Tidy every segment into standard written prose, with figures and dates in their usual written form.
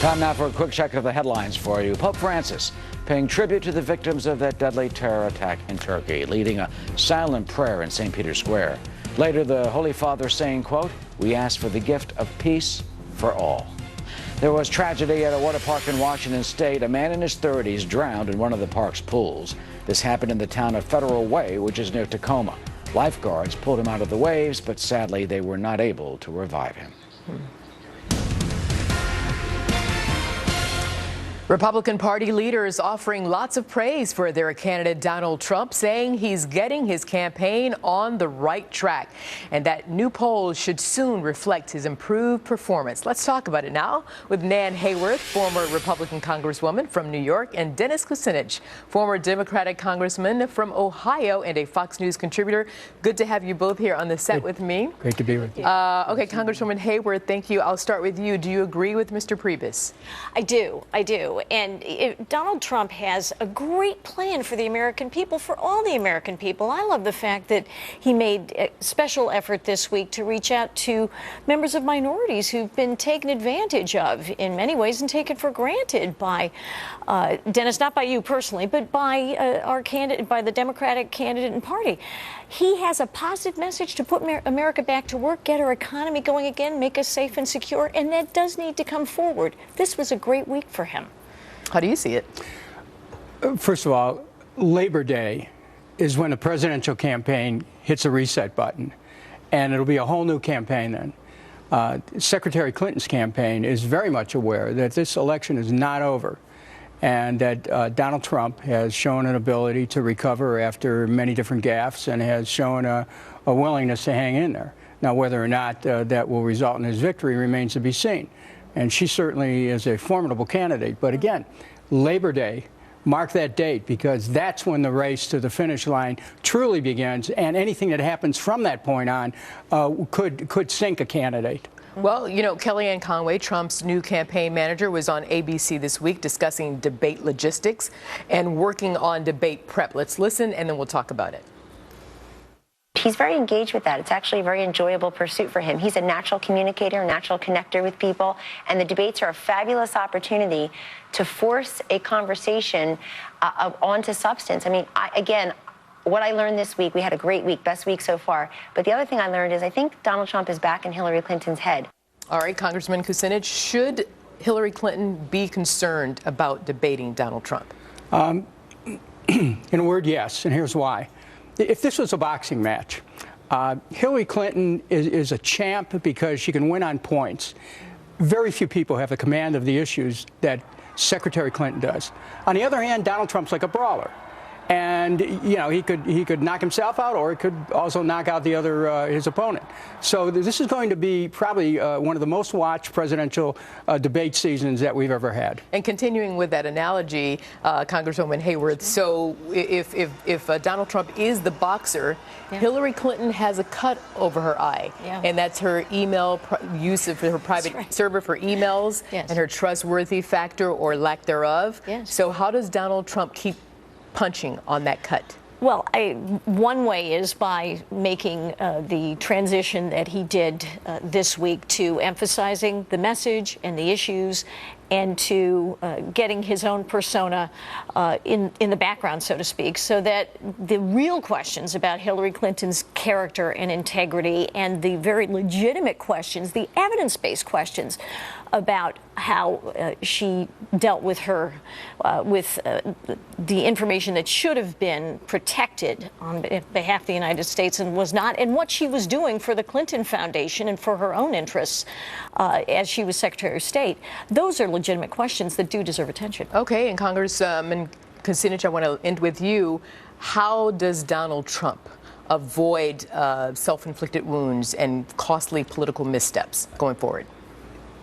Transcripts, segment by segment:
Time now for a quick check of the headlines for you. Pope Francis paying tribute to the victims of that deadly terror attack in Turkey, leading a silent prayer in St. Peter's Square. Later, the Holy Father saying, quote, "We ask for the gift of peace for all." There was tragedy at a water park in Washington State. A man in his 30s drowned in one of the park's pools. This happened in the town of Federal Way, which is near Tacoma. Lifeguards pulled him out of the waves, but sadly they were not able to revive him. Republican Party leaders offering lots of praise for their candidate Donald Trump, saying he's getting his campaign on the right track and that new polls should soon reflect his improved performance. Let's talk about it now with Nan Hayworth, former Republican Congresswoman from New York, and Dennis Kucinich, former Democratic Congressman from Ohio and a Fox News contributor. Good to have you both here on the set with me. Great to be with you. Okay, Congresswoman Hayworth, thank you. I'll start with you. Do you agree with Mr. Priebus? I do. And Donald Trump has a great plan for the American people, for all the American people. I love the fact that he made a special effort this week to reach out to members of minorities who've been taken advantage of in many ways and taken for granted by Dennis, not by you personally, but by our candidate, by the Democratic candidate and party. He has a positive message to put America back to work, get our economy going again, make us safe and secure, and that does need to come forward. This was a great week for him. How do you see it? First of all, Labor Day is when the presidential campaign hits a reset button, and it'll be a whole new campaign then. Secretary Clinton's campaign is very much aware that this election is not over, and that Donald Trump has shown an ability to recover after many different gaffes and has shown a willingness to hang in there. Now, whether or not that will result in his victory remains to be seen. And she certainly is a formidable candidate. But again, Labor Day, mark that date, because that's when the race to the finish line truly begins. And anything that happens from that point on could sink a candidate. Well, you know, Kellyanne Conway, Trump's new campaign manager, was on ABC this week discussing debate logistics and working on debate prep. Let's listen, and then we'll talk about it. He's very engaged with that. It's actually a very enjoyable pursuit for him. He's a natural communicator, a natural connector with people, and the debates are a fabulous opportunity to force a conversation onto substance. I mean, again, what I learned this week, we had a great week, best week so far, but the other thing I learned is I think Donald Trump is back in Hillary Clinton's head. All right, Congressman Kucinich, should Hillary Clinton be concerned about debating Donald Trump? In a word, yes, and here's why. If this was a boxing match, Hillary Clinton is a champ because she can win on points. Very few people have the command of the issues that Secretary Clinton does. On the other hand, Donald Trump's like a brawler. And, you know, he could knock himself out, or he could also knock out his opponent. So this is going to be probably one of the most watched presidential debate seasons that we've ever had. And continuing with that analogy, Congresswoman Hayworth, so if Donald Trump is the boxer, Hillary Clinton has a cut over her eye, and that's her email use of her private server for emails and her trustworthy factor or lack thereof. So how does Donald Trump keep punching on that cut? Well, one way is by making the transition that he did this week to emphasizing the message and the issues and to getting his own persona in the background, so to speak, so that the real questions about Hillary Clinton's character and integrity and the very legitimate questions, the evidence-based questions about how she dealt with her, the information that should have been protected on behalf of the United States and was not, and what she was doing for the Clinton Foundation and for her own interests as she was Secretary of State. Those are legitimate questions that do deserve attention. Okay, and Congressman Kucinich, I want to end with you. How does Donald Trump avoid self-inflicted wounds and costly political missteps going forward?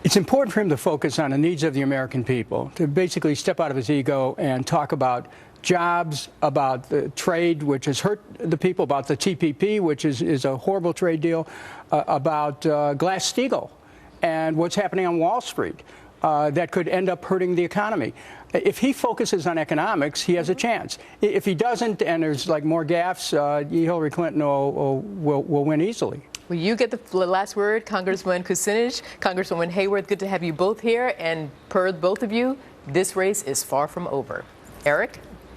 It's important for him to focus on the needs of the American people, to basically step out of his ego and talk about jobs, about the trade, which has hurt the people, about the TPP, which is a horrible trade deal, about Glass-Steagall and what's happening on Wall Street that could end up hurting the economy. If he focuses on economics, he has a chance. If he doesn't, and there's like more gaffes, Hillary Clinton will win easily. Well, you get the last word, Congressman Kucinich, Congresswoman Hayworth. Good to have you both here. And per both of you, this race is far from over. Eric?